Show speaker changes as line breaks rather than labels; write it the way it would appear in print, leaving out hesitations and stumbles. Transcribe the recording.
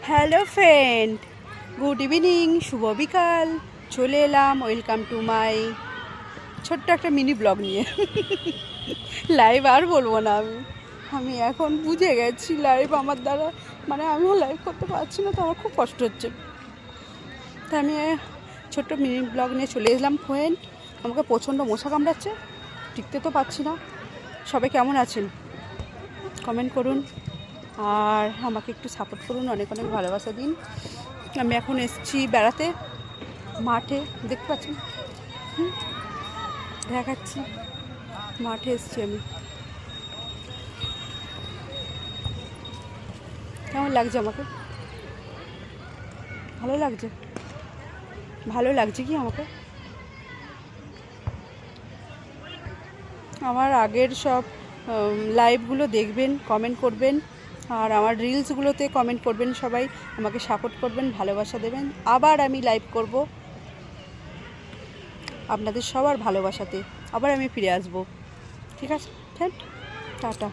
Hello friend, good evening, শুভ বিকাল। চলে এলাম, ওয়েলকাম টু মাই ছোট্ট একটা মিনি ব্লগ নিয়ে। লাইভ আর বলবো না, আমি এখন বুঝে গেছি লাইভ আমার দ্বারা আমি লাইভ করতে পারছি না, তো আমার খুব কষ্ট হচ্ছে। তাই আমি ছোট্ট মিনি ব্লগ নিয়ে চলে এলাম। ফ্রেন্ড, আমাকে প্রচণ্ড মশা কামড়াচ্ছে, টিকতে তো পারছি না। সবাই কেমন আছেন কমেন্ট করুন, আর আমাকে একটু সাপোর্ট করুন, অনেক অনেক ভালোবাসা দিন। আমি এখন এসেছি বেড়াতে মাঠে, দেখতে পাচ্ছেন, দেখাচ্ছি, মাঠে এসেছি আমি। কেমন লাগছে আমাকে? ভালো লাগছে? ভালো লাগছে কি আমাকে? আমার আগের সব লাইভগুলো দেখবেন, কমেন্ট করবেন, আর আমার রিলসগুলোতে কমেন্ট করবেন, সবাই আমাকে সাপোর্ট করবেন, ভালোবাসা দেবেন। আবার আমি লাইভ করব আপনাদের সবার ভালোবাসাতে, আবার আমি ফিরে আসব। ঠিক আছে ফ্রেন্ড, টাটা।